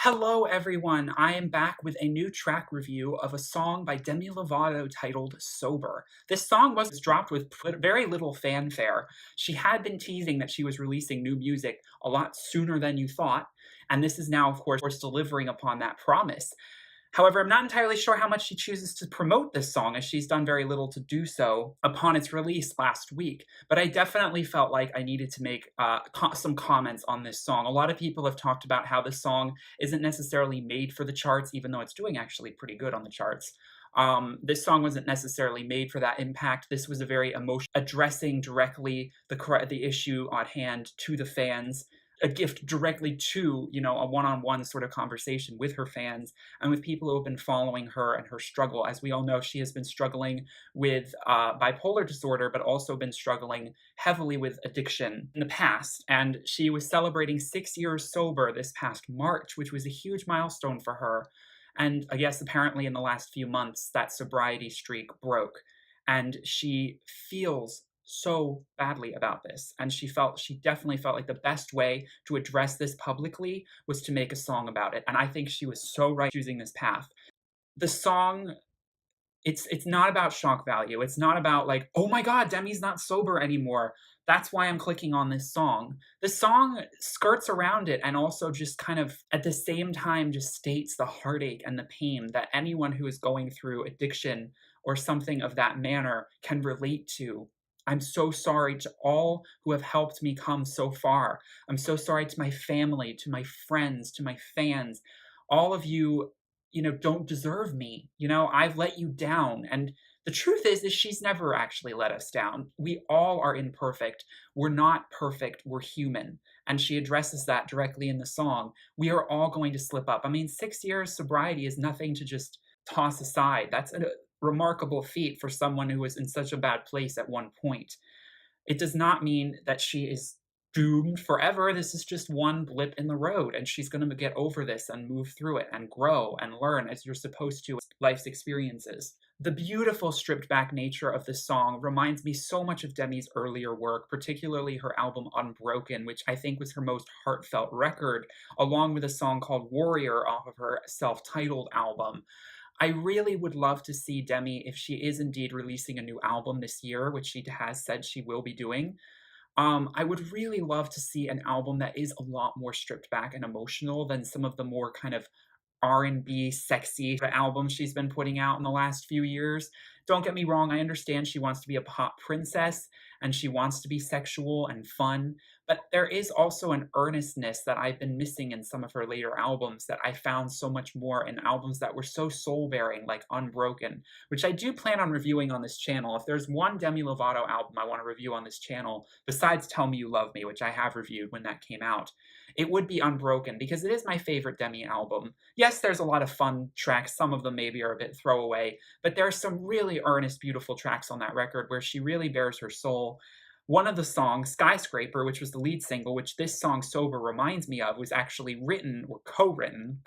Hello, everyone. I am back with a new track review of a song by Demi Lovato titled Sober. This song was dropped with very little fanfare. She had been teasing that she was releasing new music a lot sooner than you thought, and this is now, of course, delivering upon that promise. However, I'm not entirely sure how much she chooses to promote this song, as she's done very little to do so upon its release last week. But I definitely felt like I needed to make some comments on this song. A lot of people have talked about how this song isn't necessarily made for the charts, even though it's doing actually pretty good on the charts. This song wasn't necessarily made for that impact. This was a very emotional, addressing directly the issue at hand to the fans, a gift directly to, a one-on-one sort of conversation with her fans and with people who have been following her and her struggle. As we all know, she has been struggling with bipolar disorder, but also been struggling heavily with addiction in the past. And she was celebrating 6 years sober this past March, which was a huge milestone for her. And I guess apparently in the last few months, that sobriety streak broke. And she feels so badly about this. And she definitely felt like the best way to address this publicly was to make a song about it. And I think she was so right choosing this path. The song, it's not about shock value. It's not about like, oh my God, Demi's not sober anymore. That's why I'm clicking on this song. The song skirts around it and also just kind of at the same time just states the heartache and the pain that anyone who is going through addiction or something of that manner can relate to. I'm so sorry to all who have helped me come so far. I'm so sorry to my family, to my friends, to my fans. All of you, don't deserve me. I've let you down. And the truth is she's never actually let us down. We all are imperfect. We're not perfect. We're human. And she addresses that directly in the song. We are all going to slip up. I mean, 6 years sobriety is nothing to just toss aside. That's a remarkable feat for someone who was in such a bad place at one point. It does not mean that she is doomed forever. This is just one blip in the road, and she's going to get over this and move through it and grow and learn as you're supposed to life's experiences. The beautiful stripped back nature of this song reminds me so much of Demi's earlier work, particularly her album Unbroken, which I think was her most heartfelt record, along with a song called Warrior off of her self-titled album. I really would love to see Demi, if she is indeed releasing a new album this year, which she has said she will be doing. I would really love to see an album that is a lot more stripped back and emotional than some of the more kind of R&B sexy albums she's been putting out in the last few years. Don't get me wrong, I understand she wants to be a pop princess and she wants to be sexual and fun, but there is also an earnestness that I've been missing in some of her later albums that I found so much more in albums that were so soul-bearing, like Unbroken, which I do plan on reviewing on this channel. If there's one Demi Lovato album I want to review on this channel, besides Tell Me You Love Me, which I have reviewed when that came out, it would be Unbroken, because it is my favorite Demi album. Yes, there's a lot of fun tracks, some of them maybe are a bit throwaway, but there are some really earnest, beautiful tracks on that record where she really bears her soul. One of the songs, Skyscraper, which was the lead single, which this song Sober reminds me of, was actually written or co-written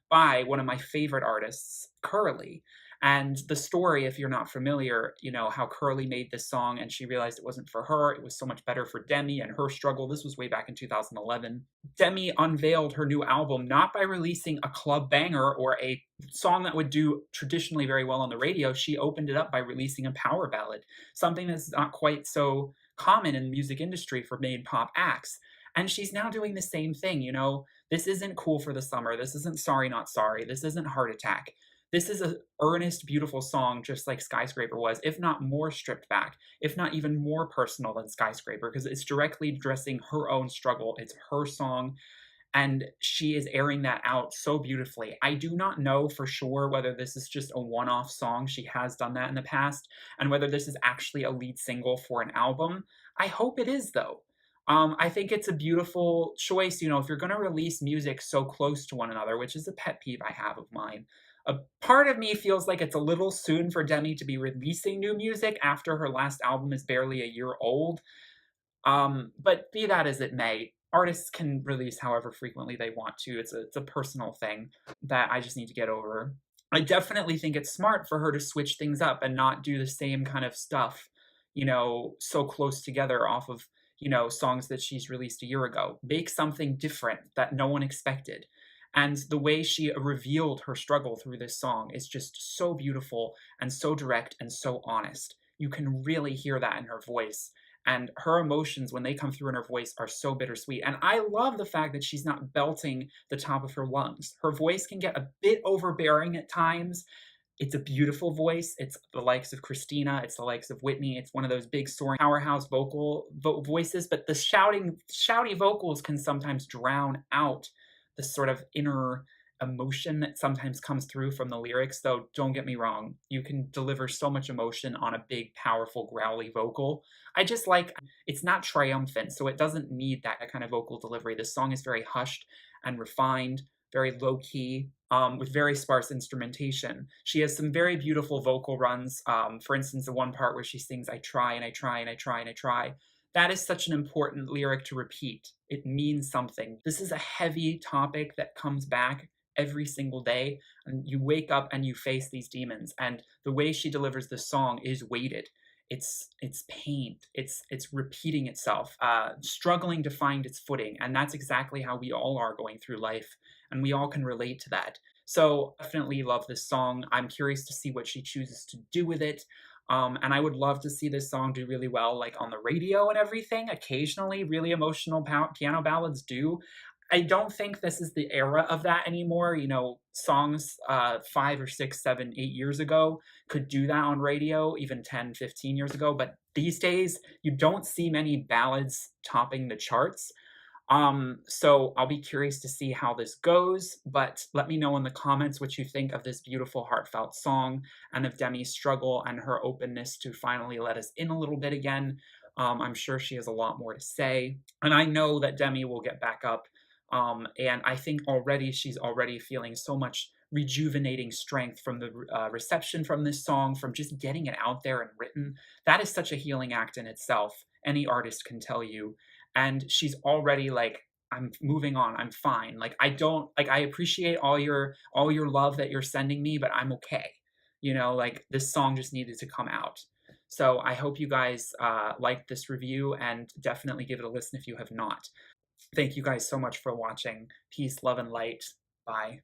by one of my favorite artists, Curly. And the story, if you're not familiar, how Curly made this song and she realized it wasn't for her, it was so much better for Demi and her struggle. This was way back in 2011. Demi unveiled her new album not by releasing a club banger or a song that would do traditionally very well on the radio. She opened it up by releasing a power ballad, something that's not quite so common in the music industry for main pop acts. And she's now doing the same thing. This isn't Cool for the Summer. This isn't Sorry Not Sorry. This isn't Heart Attack. This is an earnest, beautiful song, just like Skyscraper was, if not more stripped back, if not even more personal than Skyscraper, because it's directly addressing her own struggle. It's her song, and she is airing that out so beautifully. I do not know for sure whether this is just a one-off song. She has done that in the past, and whether this is actually a lead single for an album. I hope it is, though. I think it's a beautiful choice, if you're going to release music so close to one another, which is a pet peeve I have of mine. A part of me feels like it's a little soon for Demi to be releasing new music after her last album is barely a year old. But be that as it may, artists can release however frequently they want to. It's a personal thing that I just need to get over. I definitely think it's smart for her to switch things up and not do the same kind of stuff, so close together off of, songs that she's released a year ago. Make something different that no one expected. And the way she revealed her struggle through this song is just so beautiful and so direct and so honest. You can really hear that in her voice. And her emotions, when they come through in her voice, are so bittersweet. And I love the fact that she's not belting the top of her lungs. Her voice can get a bit overbearing at times. It's a beautiful voice. It's the likes of Christina. It's the likes of Whitney. It's one of those big soaring powerhouse voices. But the shouty vocals can sometimes drown out the sort of inner emotion that sometimes comes through from the lyrics. Though, don't get me wrong, you can deliver so much emotion on a big, powerful, growly vocal. I just like it's not triumphant, so it doesn't need that kind of vocal delivery. This song is very hushed and refined, very low key, with very sparse instrumentation. She has some very beautiful vocal runs. For instance, the one part where she sings, I try and I try and I try and I try. That is such an important lyric to repeat. It means something. This is a heavy topic that comes back every single day, and you wake up and you face these demons. And the way she delivers this song is weighted. It's pain. It's repeating itself, struggling to find its footing, and that's exactly how we all are going through life, and we all can relate to that. So definitely love this song. I'm curious to see what she chooses to do with it. And I would love to see this song do really well, like on the radio and everything. Occasionally, really emotional piano ballads do. I don't think this is the era of that anymore. You know, songs 5 or 6, 7, 8 years ago could do that on radio, even 10, 15 years ago. But these days, you don't see many ballads topping the charts. So I'll be curious to see how this goes, but let me know in the comments what you think of this beautiful, heartfelt song and of Demi's struggle and her openness to finally let us in a little bit again. I'm sure she has a lot more to say, and I know that Demi will get back up. And I think already she's already feeling so much rejuvenating strength from the reception from this song, from just getting it out there and written. That is such a healing act in itself. Any artist can tell you, and she's already like, I'm moving on, I'm fine, like I don't like, I appreciate all your love that you're sending me, but I'm okay, you know, like this song just needed to come out. So I hope you guys liked this review, and definitely give it a listen if you have not. Thank you guys so much for watching. Peace, love, and light. Bye.